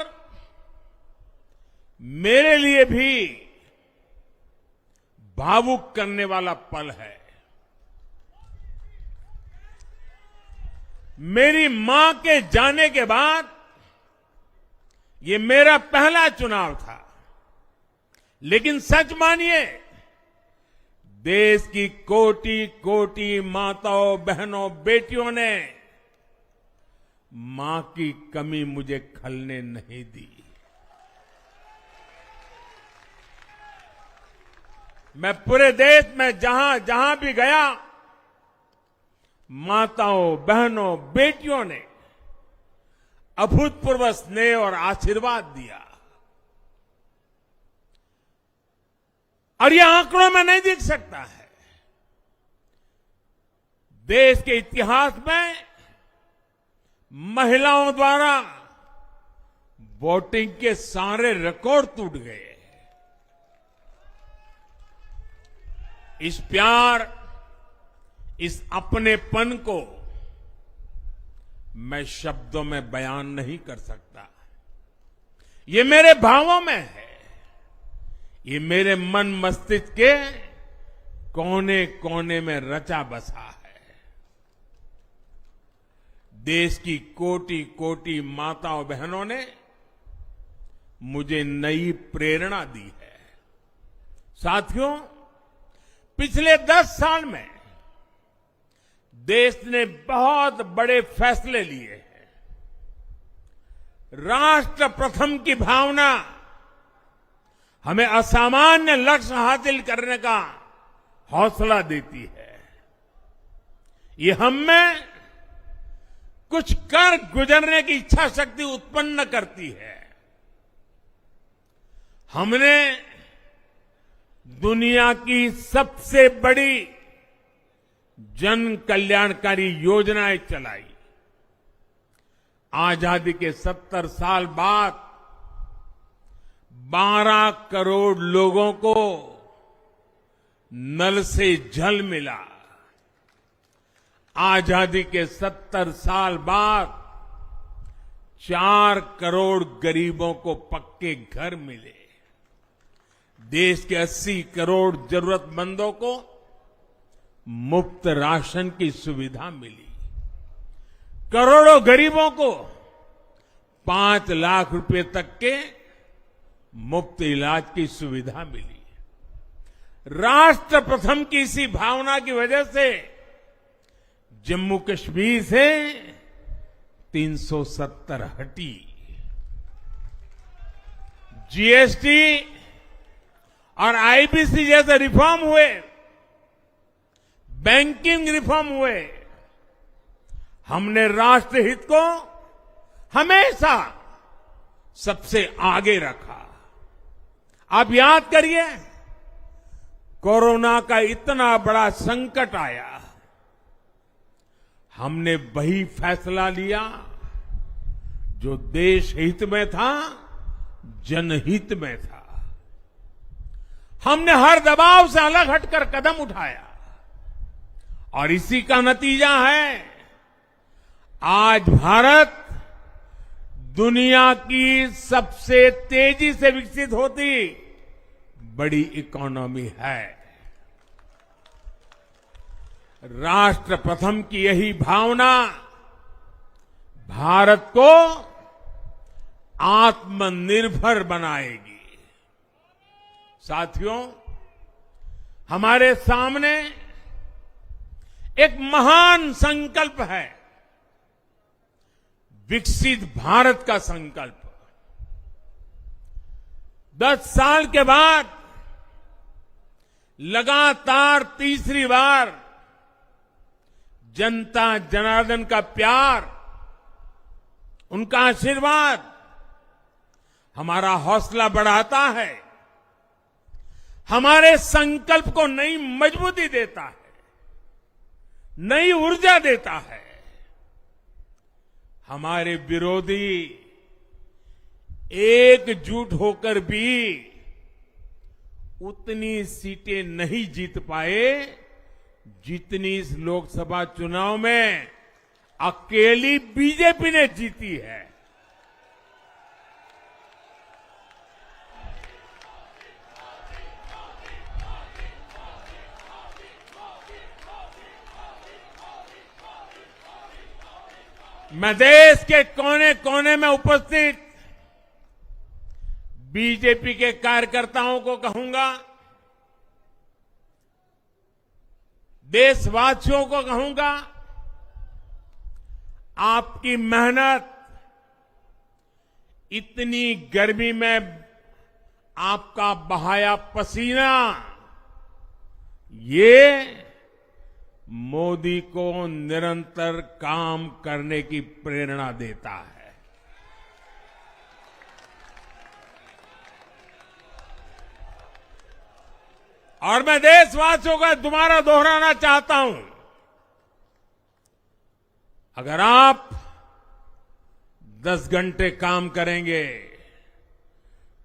मेरे लिए भी भावुक करने वाला पल है। मेरी मां के जाने के बाद ये मेरा पहला चुनाव था, लेकिन सच मानिए, देश की कोटि कोटि माताओं, बहनों, बेटियों ने मां की कमी मुझे खलने नहीं दी। मैं पूरे देश में जहां जहां भी गया, माताओं, बहनों, बेटियों ने अभूतपूर्व स्नेह और आशीर्वाद दिया। और यह आंकड़ों में नहीं दिख सकता है। देश के इतिहास में महिलाओं द्वारा वोटिंग के सारे रिकॉर्ड टूट गए। इस प्यार, इस अपनेपन को मैं शब्दों में बयान नहीं कर सकता। ये मेरे भावों में है। ये मेरे मन मस्तिष्क के कोने कोने में रचा बसा है। देश की कोटि कोटि माताओं बहनों ने मुझे नई प्रेरणा दी है। साथियों, पिछले 10 साल में देश ने बहुत बड़े फैसले लिए हैं। राष्ट्र प्रथम की भावना हमें असामान्य लक्ष्य हासिल करने का हौसला देती है। ये हम में कुछ कर गुजरने की इच्छा शक्ति उत्पन्न करती है। हमने दुनिया की सबसे बड़ी जन कल्याणकारी योजनाएं चलाई। आजादी के 70 साल बाद 12 करोड़ लोगों को नल से जल मिला। आजादी के 70 साल बाद 4 करोड़ गरीबों को पक्के घर मिले। देश के 80 करोड़ जरूरतमंदों को मुफ्त राशन की सुविधा मिली। करोड़ों गरीबों को 5 लाख रुपए तक के मुफ्त इलाज की सुविधा मिली। राष्ट्र प्रथम की इसी भावना की वजह से जम्मू कश्मीर से 370 हटी। जीएसटी और आईबीसी जैसे रिफॉर्म हुए, बैंकिंग रिफॉर्म हुए। हमने राष्ट्रहित को हमेशा सबसे आगे रखा। आप याद करिए, कोरोना का इतना बड़ा संकट आया, हमने वही फैसला लिया जो देश हित में था, जनहित में था। हमने हर दबाव से अलग हटकर कदम उठाया और इसी का नतीजा है आज भारत दुनिया की सबसे तेजी से विकसित होती बड़ी इकोनॉमी है। राष्ट्र प्रथम की यही भावना भारत को आत्मनिर्भर बनाएगी। साथियों, हमारे सामने एक महान संकल्प है, विकसित भारत का संकल्प। 10 साल के बाद लगातार तीसरी बार जनता जनार्दन का प्यार, उनका आशीर्वाद हमारा हौसला बढ़ाता है, हमारे संकल्प को नई मजबूती देता है, नई ऊर्जा देता है। हमारे विरोधी एकजुट होकर भी उतनी सीटें नहीं जीत पाए जितनी इस लोकसभा चुनाव में अकेली बीजेपी ने जीती है। मैं देश के कोने कोने में उपस्थित बीजेपी के कार्यकर्ताओं को कहूंगा, देशवासियों को कहूंगा, आपकी मेहनत, इतनी गर्मी में आपका बहाया पसीना, ये मोदी को निरंतर काम करने की प्रेरणा देता है। और मैं देशवासियों का दोबारा दोहराना चाहता हूं, अगर आप 10 घंटे काम करेंगे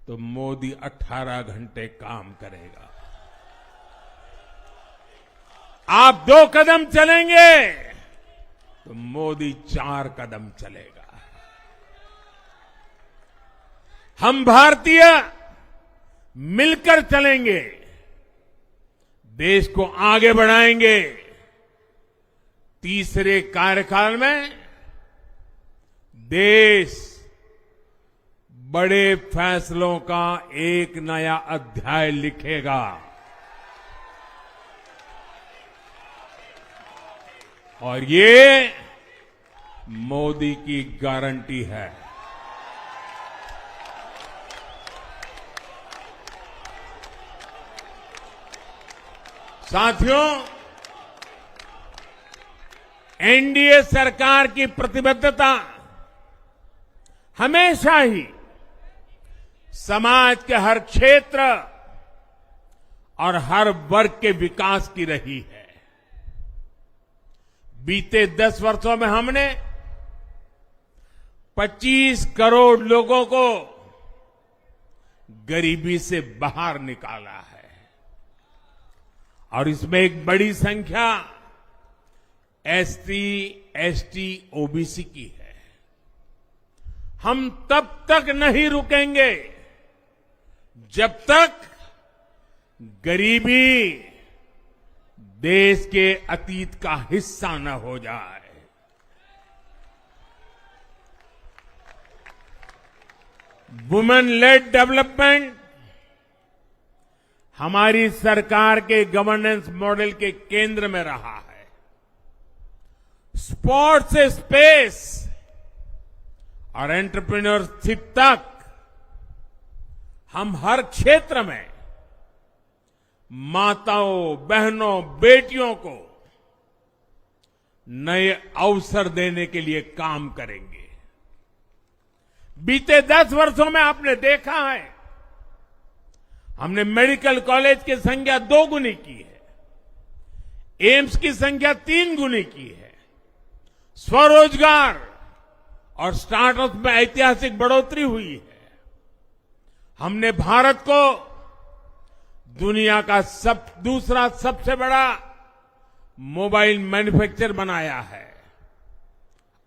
तो मोदी 18 घंटे काम करेगा। आप 2 कदम चलेंगे तो मोदी 4 कदम चलेगा। हम भारतीय मिलकर चलेंगे, देश को आगे बढ़ाएंगे। तीसरे कार्यकाल में देश बड़े फैसलों का एक नया अध्याय लिखेगा। और ये मोदी की गारंटी है। साथियों, एनडीए सरकार की प्रतिबद्धता हमेशा ही समाज के हर क्षेत्र और हर वर्ग के विकास की रही है। बीते 10 वर्षों में हमने 25 करोड़ लोगों को गरीबी से बाहर निकाला है और इसमें एक बड़ी संख्या एसटी, एसटी, ओबीसी की है। हम तब तक नहीं रुकेंगे जब तक गरीबी देश के अतीत का हिस्सा न हो जाए। वुमेन लेड डेवलपमेंट हमारी सरकार के गवर्नेंस मॉडल के केंद्र में रहा है। स्पोर्ट्स से स्पेस और एंटरप्रेन्योरशिप तक हम हर क्षेत्र में माताओं, बहनों, बेटियों को नए अवसर देने के लिए काम करेंगे। बीते 10 वर्षों में आपने देखा है, हमने मेडिकल कॉलेज की संख्या 2 गुनी की है, एम्स की संख्या 3 गुनी की है, स्वरोजगार और स्टार्टअप में ऐतिहासिक बढ़ोतरी हुई है। हमने भारत को दुनिया का दूसरा सबसे बड़ा मोबाइल मैन्युफैक्चरर बनाया है।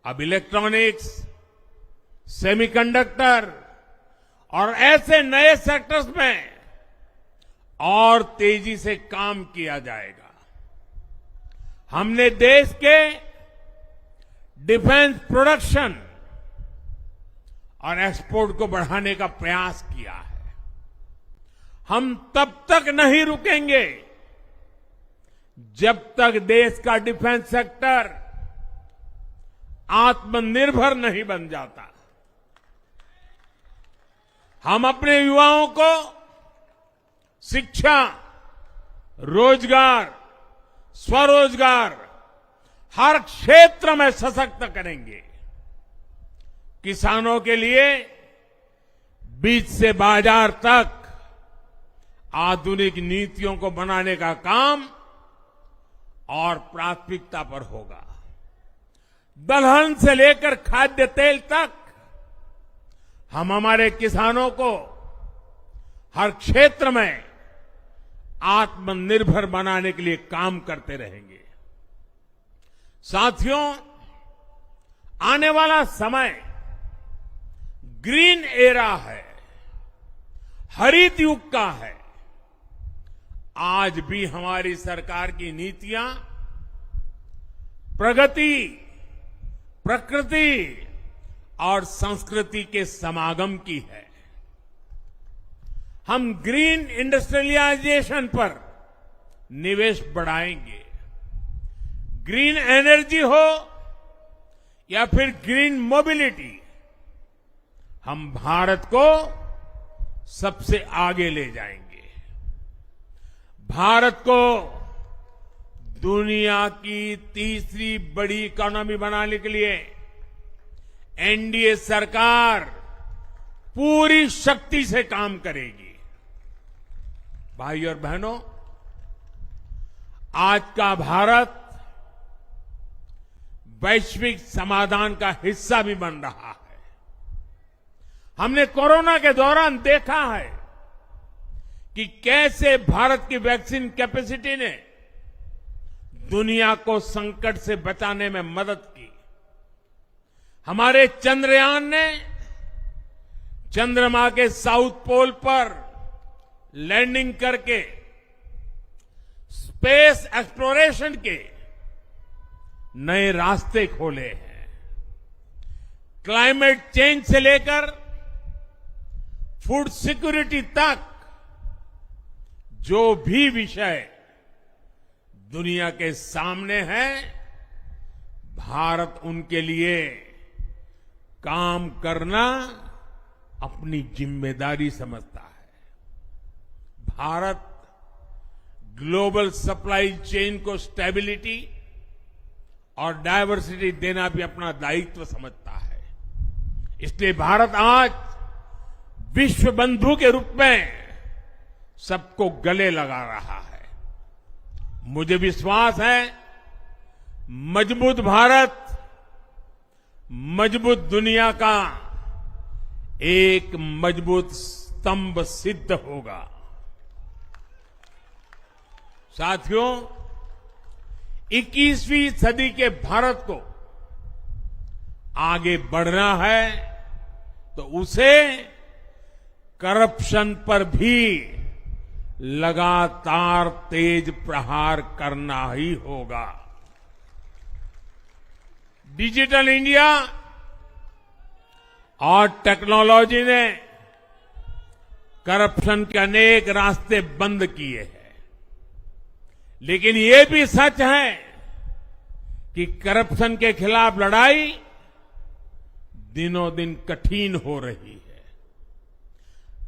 अब इलेक्ट्रॉनिक्स, सेमीकंडक्टर और ऐसे नए सेक्टर्स में और तेजी से काम किया जाएगा। हमने देश के डिफेंस प्रोडक्शन और एक्सपोर्ट को बढ़ाने का प्रयास किया है। हम तब तक नहीं रुकेंगे जब तक देश का डिफेंस सेक्टर आत्मनिर्भर नहीं बन जाता। हम अपने युवाओं को शिक्षा, रोजगार, स्वरोजगार हर क्षेत्र में सशक्त करेंगे। किसानों के लिए बीज से बाजार तक आधुनिक नीतियों को बनाने का काम और प्राथमिकता पर होगा। दलहन से लेकर खाद्य तेल तक हम हमारे किसानों को हर क्षेत्र में आत्मनिर्भर बनाने के लिए काम करते रहेंगे। साथियों, आने वाला समय ग्रीन एरा है, हरित युग का है। आज भी हमारी सरकार की नीतियां प्रगति, प्रकृति और संस्कृति के समागम की है। हम ग्रीन इंडस्ट्रियलाइजेशन पर निवेश बढ़ाएंगे। ग्रीन एनर्जी हो या फिर ग्रीन मोबिलिटी, हम भारत को सबसे आगे ले जाएंगे। भारत को दुनिया की तीसरी बड़ी इकोनॉमी बनाने के लिए एनडीए सरकार पूरी शक्ति से काम करेगी। भाई और बहनों, आज का भारत वैश्विक समाधान का हिस्सा भी बन रहा है। हमने कोरोना के दौरान देखा है कि कैसे भारत की वैक्सीन कैपेसिटी ने दुनिया को संकट से बचाने में मदद की। हमारे चंद्रयान ने चंद्रमा के साउथ पोल पर लैंडिंग करके स्पेस एक्सप्लोरेशन के नए रास्ते खोले हैं। क्लाइमेट चेंज से लेकर फूड सिक्योरिटी तक जो भी विषय दुनिया के सामने है, भारत उनके लिए काम करना अपनी जिम्मेदारी समझता है। भारत ग्लोबल सप्लाई चेन को स्टेबिलिटी और डायवर्सिटी देना भी अपना दायित्व समझता है। इसलिए भारत आज विश्व बंधु के रूप में सबको गले लगा रहा है। मुझे विश्वास है मजबूत भारत मजबूत दुनिया का एक मजबूत स्तंभ सिद्ध होगा। साथियों, 21वीं सदी के भारत को आगे बढ़ना है तो उसे करप्शन पर भी लगातार तेज प्रहार करना ही होगा। डिजिटल इंडिया और टेक्नोलॉजी ने करप्शन के अनेक रास्ते बंद किए हैं, लेकिन ये भी सच है कि करप्शन के खिलाफ लड़ाई दिनों दिन कठिन हो रही है।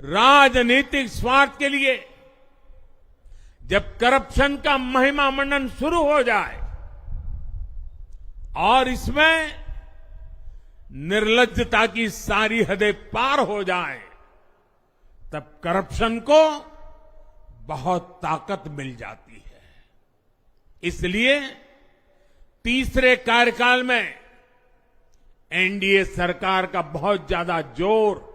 राजनीतिक स्वार्थ के लिए जब करप्शन का महिमा मंडन शुरू हो जाए और इसमें निर्लज्जता की सारी हदें पार हो जाए, तब करप्शन को बहुत ताकत मिल जाती है। इसलिए तीसरे कार्यकाल में एनडीए सरकार का बहुत ज्यादा जोर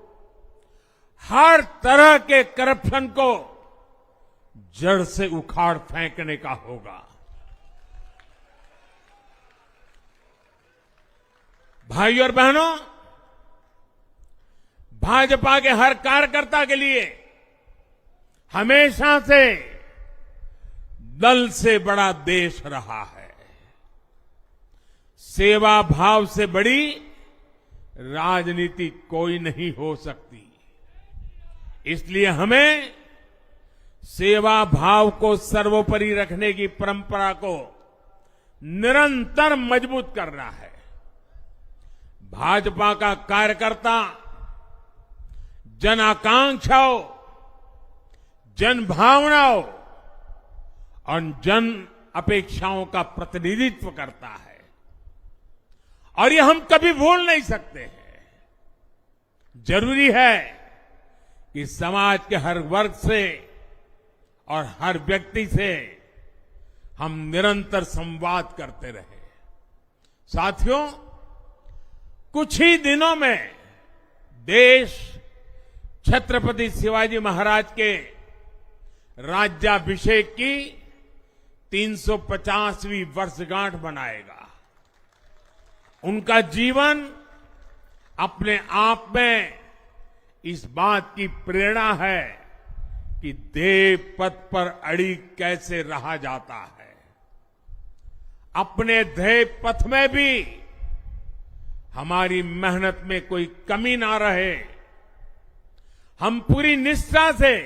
हर तरह के करप्शन को जड़ से उखाड़ फेंकने का होगा। भाइयों और बहनों, भाजपा के हर कार्यकर्ता के लिए हमेशा से दल से बड़ा देश रहा है। सेवा भाव से बड़ी राजनीति कोई नहीं हो सकती। इसलिए हमें सेवा भाव को सर्वोपरि रखने की परंपरा को निरंतर मजबूत करना है। भाजपा का कार्यकर्ता जन आकांक्षाओं, जन भावनाओं और जन अपेक्षाओं का प्रतिनिधित्व करता है और ये हम कभी भूल नहीं सकते हैं। जरूरी है कि समाज के हर वर्ग से और हर व्यक्ति से हम निरंतर संवाद करते रहे। साथियों, कुछ ही दिनों में देश छत्रपति शिवाजी महाराज के राज्याभिषेक की 350वीं वर्षगांठ मनाएगा। उनका जीवन अपने आप में इस बात की प्रेरणा है कि ध्येय पथ पर अड़ी कैसे रहा जाता है। अपने ध्येय पथ में भी हमारी मेहनत में कोई कमी ना रहे। हम पूरी निष्ठा से,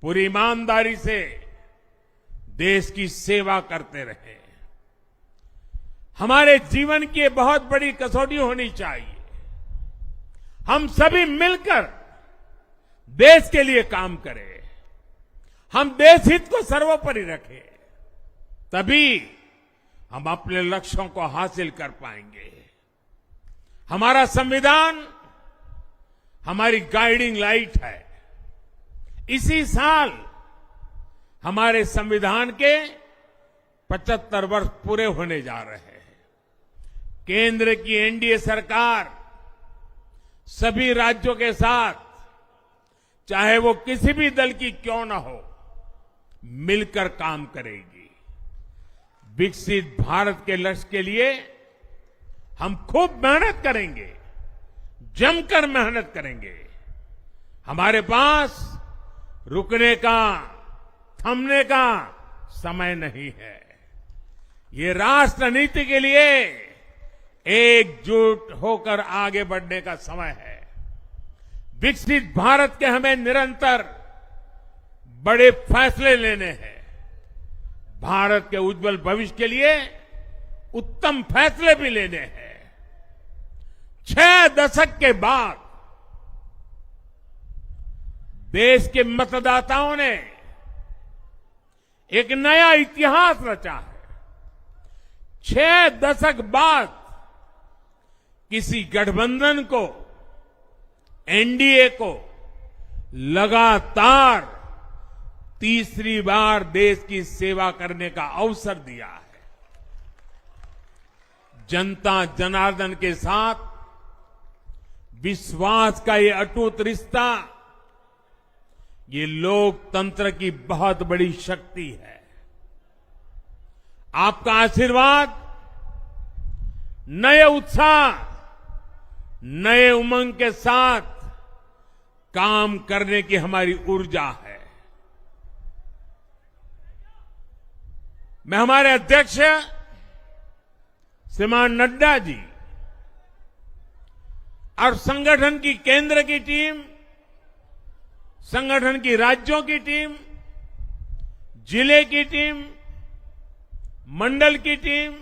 पूरी ईमानदारी से देश की सेवा करते रहे। हमारे जीवन की बहुत बड़ी कसौटी होनी चाहिए। हम सभी मिलकर देश के लिए काम करें, हम देश हित को सर्वोपरि रखें, तभी हम अपने लक्ष्यों को हासिल कर पाएंगे। हमारा संविधान हमारी गाइडिंग लाइट है। इसी साल हमारे संविधान के 75 वर्ष पूरे होने जा रहे हैं। केंद्र की एनडीए सरकार सभी राज्यों के साथ, चाहे वो किसी भी दल की क्यों न हो, मिलकर काम करेगी। विकसित भारत के लक्ष्य के लिए हम खूब मेहनत करेंगे, जमकर मेहनत करेंगे। हमारे पास रुकने का, थमने का समय नहीं है। ये राष्ट्र नीति के लिए एकजुट होकर आगे बढ़ने का समय है। विकसित भारत के हमें निरंतर बड़े फैसले लेने हैं। भारत के उज्जवल भविष्य के लिए उत्तम फैसले भी लेने हैं। 6 दशक के बाद देश के मतदाताओं ने एक नया इतिहास रचा है। 6 दशक बाद किसी गठबंधन को, एनडीए को लगातार तीसरी बार देश की सेवा करने का अवसर दिया है। जनता जनार्दन के साथ विश्वास का ये अटूट रिश्ता, ये लोकतंत्र की बहुत बड़ी शक्ति है। आपका आशीर्वाद नए उत्साह, नए उमंग के साथ काम करने की हमारी ऊर्जा है। मैं हमारे अध्यक्ष श्रीमान नड्डा जी और संगठन की केंद्र की टीम, संगठन की राज्यों की टीम, जिले की टीम, मंडल की टीम,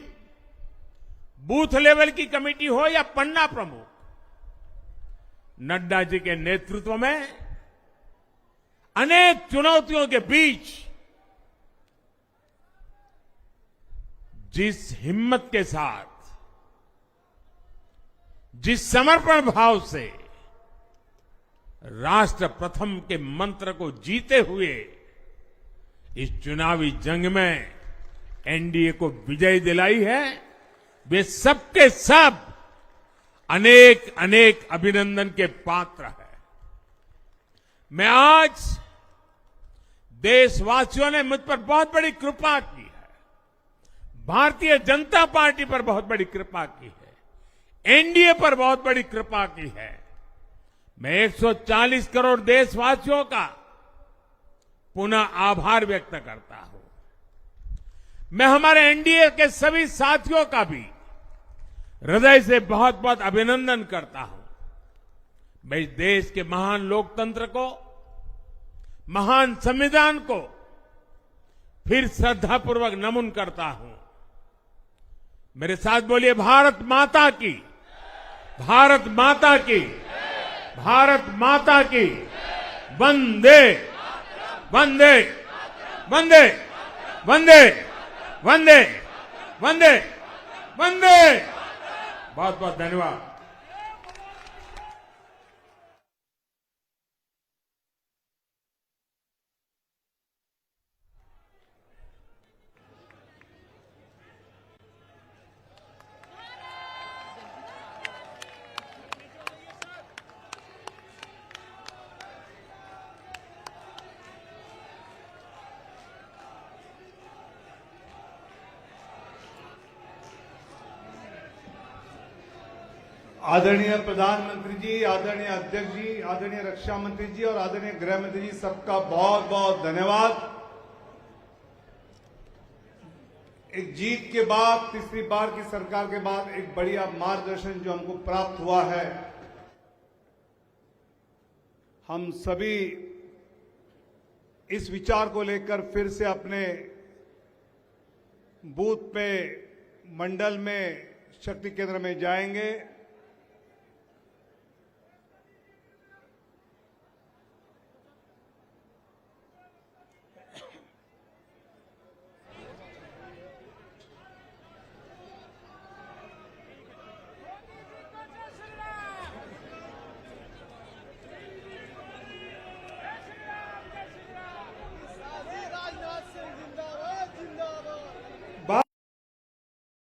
बूथ लेवल की कमेटी हो या पन्ना प्रमुख, नड्डा जी के नेतृत्व में अनेक चुनौतियों के बीच जिस हिम्मत के साथ, जिस समर्पण भाव से राष्ट्र प्रथम के मंत्र को जीते हुए इस चुनावी जंग में एनडीए को विजय दिलाई है, वे सबके सब अनेक अनेक अभिनंदन के पात्र हैं। मैं आज देशवासियों ने मुझ पर बहुत बड़ी कृपा की है, भारतीय जनता पार्टी पर बहुत बड़ी कृपा की है, एनडीए पर बहुत बड़ी कृपा की है। मैं 140 करोड़ देशवासियों का पुनः आभार व्यक्त करता हूं। मैं हमारे एनडीए के सभी साथियों का भी हृदय से बहुत बहुत अभिनंदन करता हूं। मैं इस देश के महान लोकतंत्र को, महान संविधान को फिर श्रद्धापूर्वक नमन करता हूं। मेरे साथ बोलिए, भारत माता की, भारत माता की, भारत माता की, वंदे वंदे वंदे वंदे वंदे वंदे वंदे। बहुत बहुत धन्यवाद। आदरणीय प्रधानमंत्री जी, आदरणीय अध्यक्ष जी, आदरणीय रक्षा मंत्री जी और आदरणीय गृह मंत्री जी, सबका बहुत बहुत धन्यवाद। एक जीत के बाद, तीसरी बार की सरकार के बाद एक बढ़िया मार्गदर्शन जो हमको प्राप्त हुआ है, हम सभी इस विचार को लेकर फिर से अपने बूथ पे, मंडल में, शक्ति केंद्र में जाएंगे